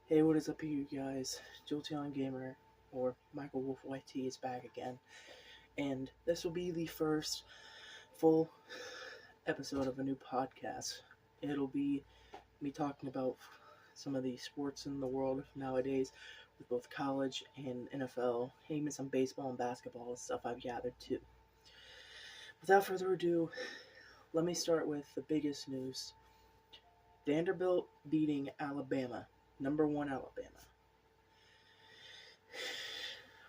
Hey, what is up here, you guys? Jolteon Gamer, or Michael Wolf YT, is back again, and this will be the first full episode of a new podcast. It'll be me talking about some of the sports in the world nowadays, with both college and NFL, even some baseball and basketball and stuff I've gathered too. Without further ado, let me start with the biggest news. Vanderbilt beating Alabama, number one Alabama.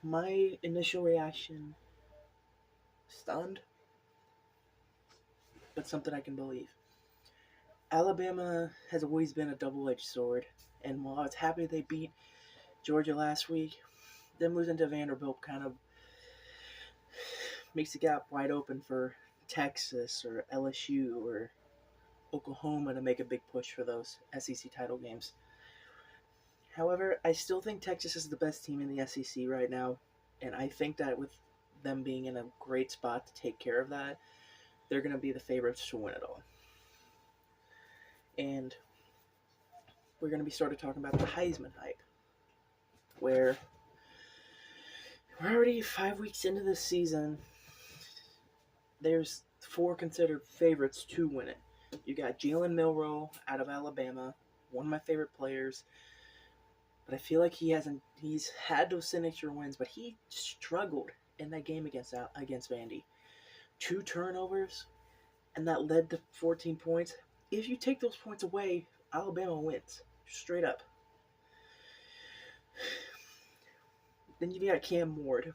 My initial reaction, stunned, but something I can believe. Alabama has always been a double-edged sword, and while I was happy they beat Georgia last week, them losing to Vanderbilt kind of makes the gap wide open for Texas or LSU or Oklahoma to make a big push for those SEC title games. However, I still think Texas is the best team in the SEC right now, and I think that with them being in a great spot to take care of that, they're going to be the favorites to win it all. And we're going to be started talking about the Heisman hype, where we're already 5 weeks into this season. There's four considered favorites to win it. You got Jalen Milroe out of Alabama, one of my favorite players, but I feel like he's had those signature wins, but he struggled in that game against Vandy. 2 turnovers, and that led to 14 points. If you take those points away, Alabama wins. Straight up. Then you got Cam Ward.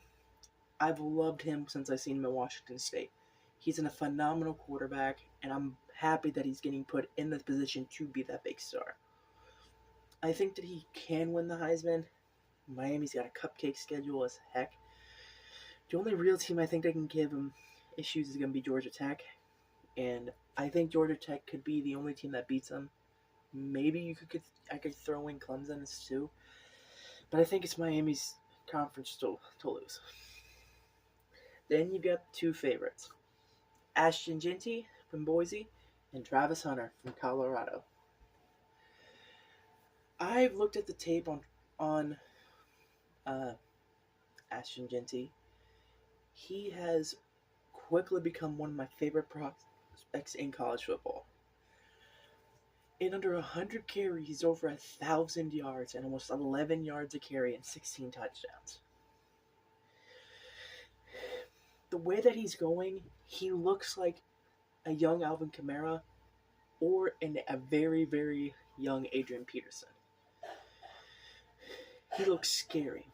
I've loved him since I've seen him at Washington State. He's a phenomenal quarterback, and I'm happy that he's getting put in the position to be that big star. I think that he can win the Heisman. Miami's got a cupcake schedule as heck. The only real team I think that can give him issues is going to be Georgia Tech, and I think Georgia Tech could be the only team that beats them. Maybe I could throw in Clemson too, but I think it's Miami's conference to lose. Then you got two favorites, Ashton Jeanty from Boise and Travis Hunter from Colorado. I've looked at the tape on Ashton Jeanty. He has quickly become one of my favorite prospects in college football. In under 100 carries, he's over 1,000 yards and almost 11 yards a carry and 16 touchdowns. The way that he's going, he looks like a young Alvin Kamara or a very, very young Adrian Peterson. He looks scary.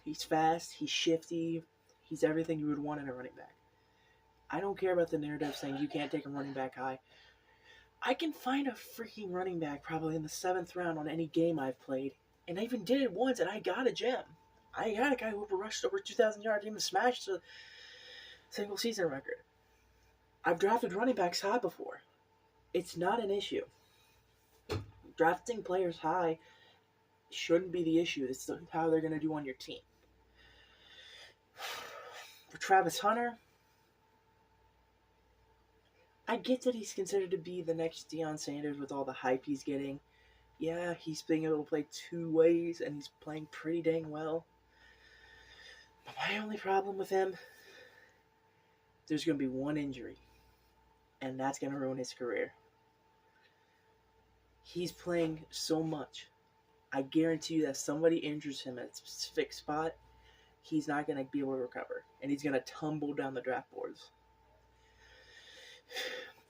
He's fast, he's shifty, he's everything you would want in a running back. I don't care about the narrative saying you can't take a running back high. I can find a freaking running back probably in the 7th round on any game I've played, and I even did it once, and I got a gem. I got a guy who rushed over 2,000 yards, even smashed a single season record. I've drafted running backs high before. It's not an issue. Drafting players high shouldn't be the issue. It's how they're going to do on your team. For Travis Hunter, I get that he's considered to be the next Deion Sanders with all the hype he's getting. Yeah, he's being able to play 2 ways, and he's playing pretty dang well. But my only problem with him, there's going to be one injury, and that's going to ruin his career. He's playing so much. I guarantee you that if somebody injures him at a specific spot, he's not going to be able to recover, and he's going to tumble down the draft boards.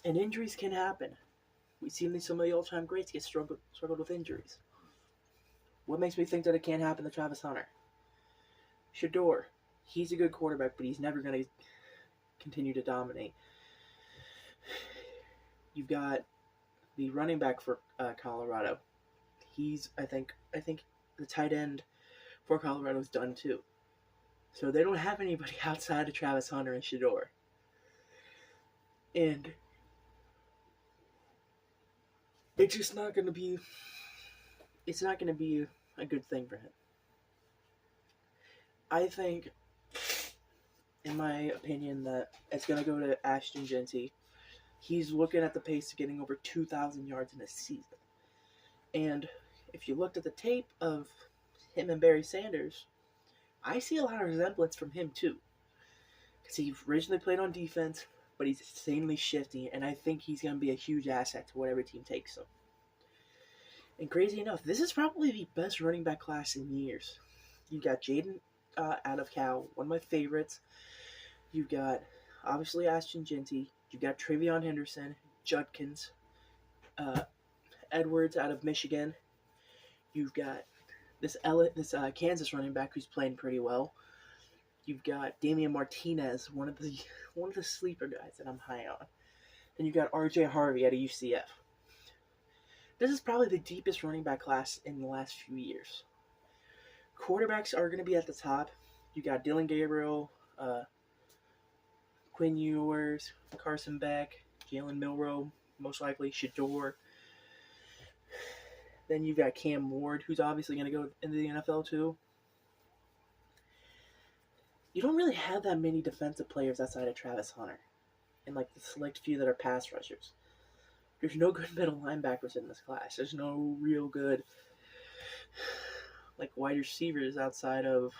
And injuries can happen. We've seen some of the all-time greats get struggled with injuries. What makes me think that it can't happen to Travis Hunter? Shedeur, he's a good quarterback, but he's never going to continue to dominate. You've got the running back for Colorado. I think the tight end for Colorado is done too. So they don't have anybody outside of Travis Hunter and Shedeur. And it's just not going to be a good thing for him. I think, in my opinion, that it's going to go to Ashton Jeanty. He's looking at the pace of getting over 2,000 yards in a season. And if you looked at the tape of him and Barry Sanders, I see a lot of resemblance from him too. Because he originally played on defense, but he's insanely shifty, and I think he's going to be a huge asset to whatever team takes him. And crazy enough, this is probably the best running back class in years. You got Jaden out of Cal, one of my favorites. You got obviously Ashton Jeanty. You got Travion Henderson, Judkins, Edwards out of Michigan. You've got this Kansas running back who's playing pretty well. You've got Damian Martinez, one of the sleeper guys that I'm high on. Then you got R.J. Harvey out of UCF. This is probably the deepest running back class in the last few years. Quarterbacks are going to be at the top. You got Dylan Gabriel, Quinn Ewers, Carson Beck, Jalen Milroe, most likely Shedeur. Then you've got Cam Ward, who's obviously going to go into the NFL too. You don't really have that many defensive players outside of Travis Hunter and like the select few that are pass rushers. There's no good middle linebackers in this class. There's no real good like wide receivers outside of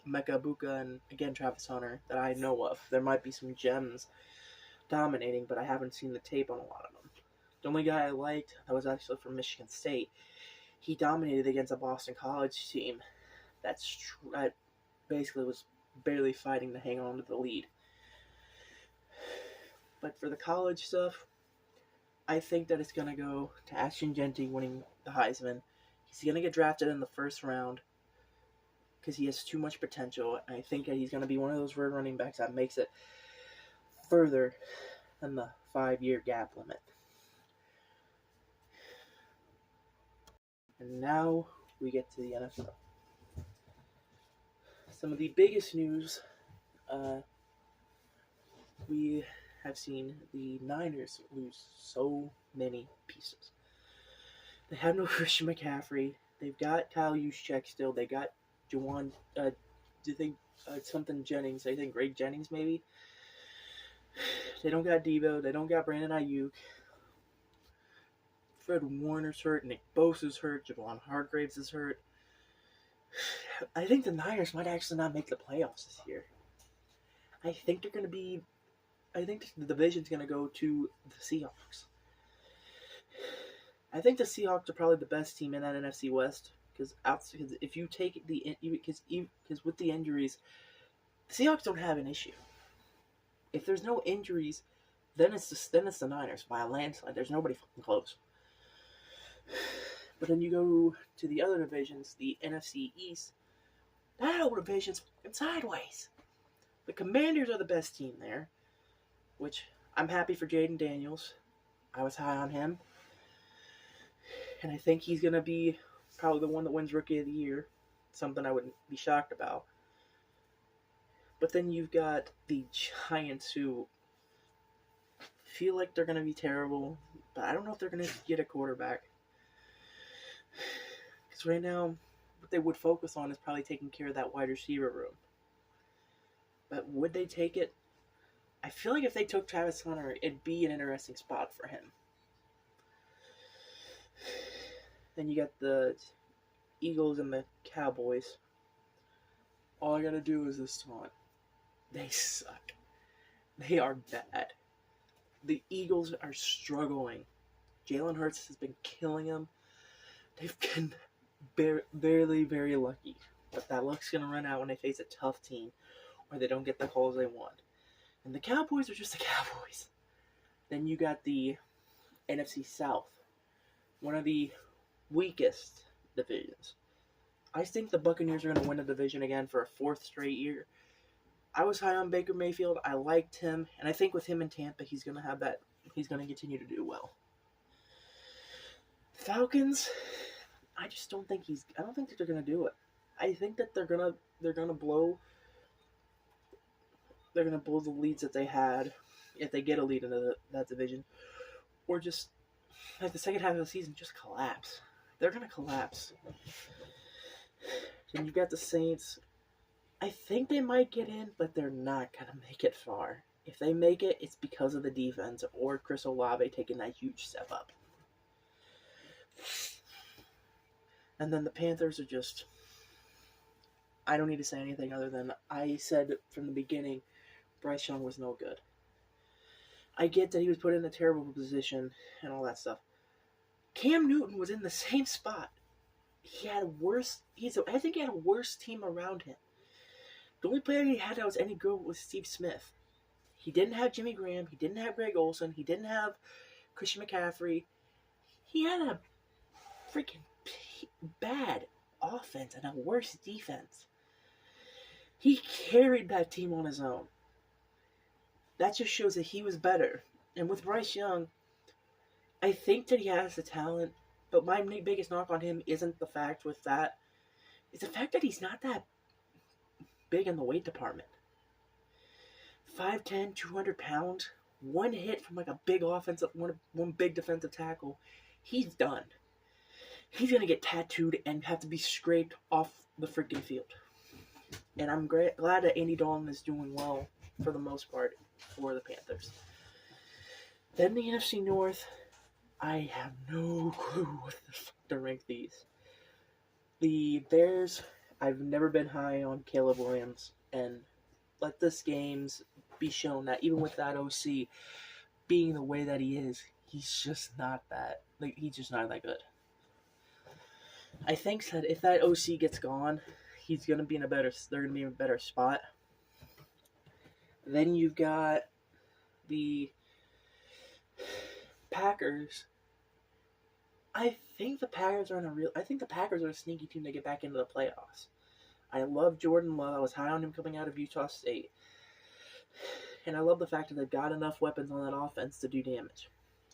Mecca Buka and again Travis Hunter that I know of. There might be some gems dominating, but I haven't seen the tape on a lot of them. The only guy I liked that was actually from Michigan State. He dominated against a Boston College team that basically was barely fighting to hang on to the lead. But for the college stuff, I think that it's going to go to Ashton Jeanty winning the Heisman. He's going to get drafted in the first round because he has too much potential. And I think that he's going to be one of those rare running backs that makes it further than the 5-year gap limit. And now we get to the NFL. Some of the biggest news, we have seen the Niners lose so many pieces. They have no Christian McCaffrey. They've got Kyle Juszczyk still. They got Jawan, something Jennings. I think Greg Jennings maybe. They don't got Deebo. They don't got Brandon Ayuk. Fred Warner's hurt. Nick Bosa's hurt. Javon Hargraves is hurt. I think the Niners might actually not make the playoffs this year. I think the division's going to go to the Seahawks. I think the Seahawks are probably the best team in that NFC West because if you take because with the injuries, the Seahawks don't have an issue. If there's no injuries, then it's the Niners by a landslide. There's nobody fucking close. But then you go to the other divisions, the NFC East. That whole division's fucking sideways. The Commanders are the best team there, which I'm happy for Jaden Daniels. I was high on him. And I think he's going to be probably the one that wins Rookie of the Year. Something I wouldn't be shocked about. But then you've got the Giants who feel like they're going to be terrible. But I don't know if they're going to get a quarterback. Because right now, what they would focus on is probably taking care of that wide receiver room. But would they take it? I feel like if they took Travis Hunter, it'd be an interesting spot for him. Then you got the Eagles and the Cowboys. All I gotta do is this taunt. They suck. They are bad. The Eagles are struggling. Jalen Hurts has been killing them. They've been barely, very lucky. But that luck's going to run out when they face a tough team or they don't get the calls they want. And the Cowboys are just the Cowboys. Then you got the NFC South. One of the weakest divisions. I think the Buccaneers are going to win the division again for a 4th straight year. I was high on Baker Mayfield. I liked him. And I think with him in Tampa, he's going to continue to do well. Falcons, I don't think they're going to do it. I think that they're going to blow the leads that they had if they get a lead in that division, or just like the second half of the season just collapse. They're going to collapse. Then you've got the Saints. I think they might get in, but they're not going to make it far. If they make it, it's because of the defense or Chris Olave taking that huge step up. And then the Panthers are just, I don't need to say anything other than I said from the beginning, Bryce Young was no good. I get that he was put in a terrible position and all that stuff. Cam Newton was in the same spot. I think he had a worse team around him. The only player he had that was any good was Steve Smith. He didn't have Jimmy Graham. He didn't have Greg Olsen. He didn't have Christian McCaffrey. He had a freaking bad offense and a worse defense. He carried that team on his own. That just shows that he was better. And with Bryce Young, I think that he has the talent, but my biggest knock on him isn't the fact with that. It's the fact that he's not that big in the weight department. 5'10", 200 pounds, one hit from like a big offensive, one big defensive tackle, he's done. He's going to get tattooed and have to be scraped off the freaking field. And I'm glad that Andy Dalton is doing well for the most part for the Panthers. Then the NFC North, I have no clue what the fuck to rank these. The Bears, I've never been high on Caleb Williams, and let this games be shown that even with that OC being the way that he is, he's just not that. He's just not that good. I think that if that OC gets gone, they're gonna be in a better spot. Then you've got the Packers. I think the Packers are a sneaky team to get back into the playoffs. I love Jordan Love. I was high on him coming out of Utah State. And I love the fact that they've got enough weapons on that offense to do damage.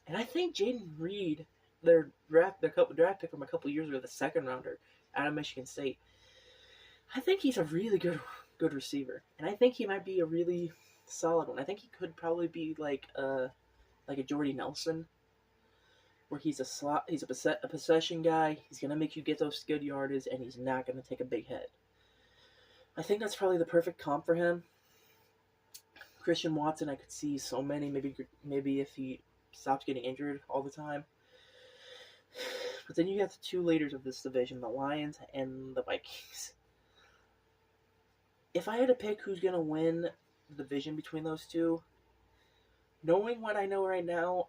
And I think Jaden Reed, their draft pick from a couple years ago, the second rounder out of Michigan State, I think he's a really good receiver. And I think he might be a really solid one. I think he could probably be like a Jordy Nelson, where he's a possession guy. He's gonna make you get those good yardage, and he's not gonna take a big hit. I think that's probably the perfect comp for him. Christian Watson, I could see so many. Maybe if he stops getting injured all the time. But then you have the two leaders of this division, the Lions and the Vikings. If I had to pick who's gonna win the division between those two, knowing what I know right now,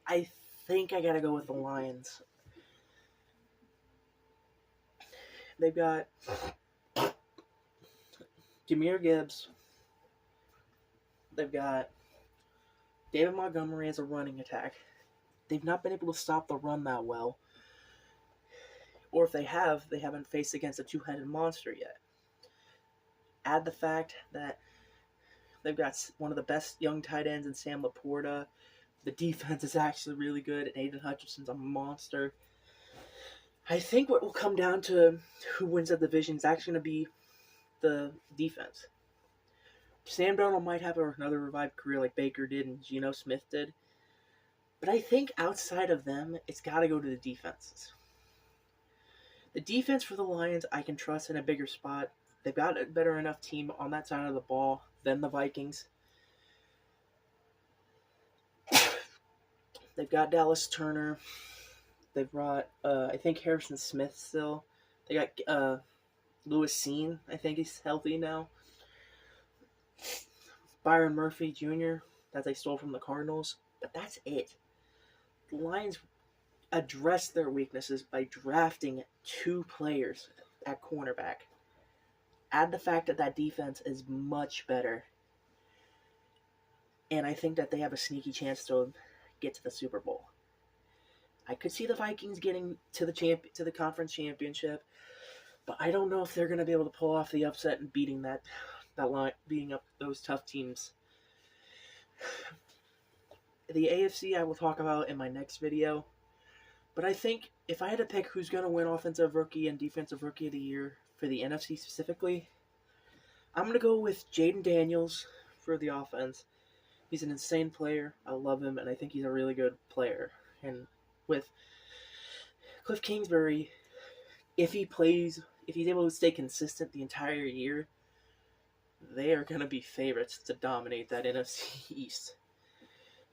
I think I gotta go with the Lions. They've got Jahmyr Gibbs. They've got David Montgomery as a running attack. They've not been able to stop the run that well. Or if they have, they haven't faced against a two-headed monster yet. Add the fact that they've got one of the best young tight ends in Sam Laporta. The defense is actually really good, and Aiden Hutchinson's a monster. I think what will come down to who wins that division is actually going to be the defense. Sam Darnold might have another revived career like Baker did and Geno Smith did. But I think outside of them, it's got to go to the defenses. The defense for the Lions, I can trust in a bigger spot. They've got a better enough team on that side of the ball than the Vikings. They've got Dallas Turner. They've brought, I think, Harrison Smith still. They got Lewis Cine. I think he's healthy now. Byron Murphy Jr. that they stole from the Cardinals. But that's it. The Lions addressed their weaknesses by drafting two players at cornerback. Add the fact that that defense is much better. And I think that they have a sneaky chance to get to the Super Bowl. I could see the Vikings getting to the conference championship, but I don't know if they're going to be able to pull off the upset and beating that line, beating up those tough teams. The AFC I will talk about in my next video, but I think if I had to pick who's going to win Offensive Rookie and Defensive Rookie of the Year for the NFC specifically, I'm going to go with Jaden Daniels for the offense. He's an insane player. I love him, and I think he's a really good player. And with Cliff Kingsbury, if he's able to stay consistent the entire year, they are going to be favorites to dominate that NFC East.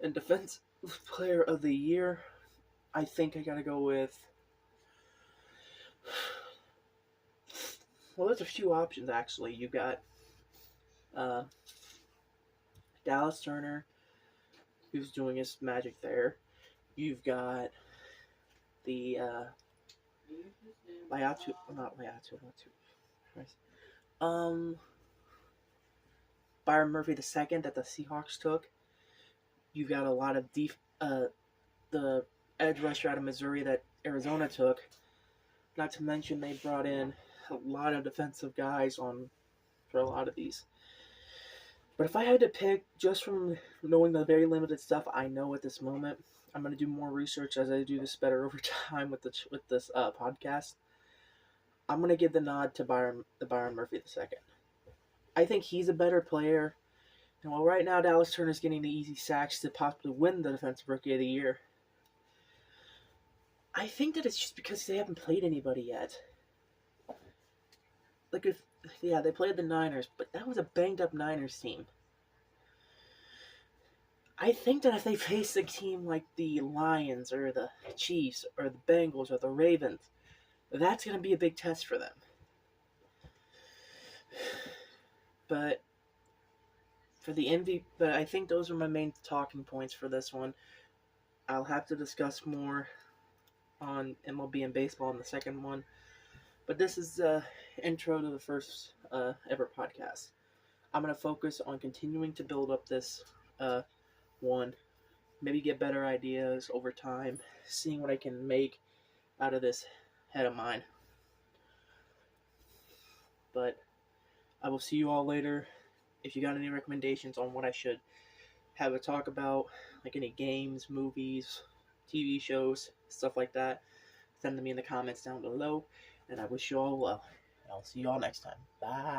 And Defensive Player of the Year, I think I got to go with Well, there's a few options actually. You got uh, Dallas Turner, who's doing his magic there. You've got the Layatu, not Layatu, Christ. Byron Murphy II that the Seahawks took. You've got a lot of the edge rusher out of Missouri that Arizona took. Not to mention they brought in a lot of defensive guys on for a lot of these. But if I had to pick, just from knowing the very limited stuff I know at this moment, I'm going to do more research as I do this better over time with this podcast. I'm going to give the nod to Byron Murphy II. I think he's a better player. And while right now Dallas Turner's getting the easy sacks to possibly win the Defensive Rookie of the Year, I think that it's just because they haven't played anybody yet. They played the Niners, but that was a banged-up Niners team. I think that if they face a team like the Lions or the Chiefs or the Bengals or the Ravens, that's going to be a big test for them. But I think those are my main talking points for this one. I'll have to discuss more on MLB and baseball in the second one. But this is the intro to the first ever podcast. I'm going to focus on continuing to build up this one, maybe get better ideas over time, seeing what I can make out of this head of mine. But I will see you all later. If you got any recommendations on what I should have a talk about, like any games, movies, TV shows, stuff like that, send them in the comments down below. And I wish you all well. I'll see you all next time. Bye.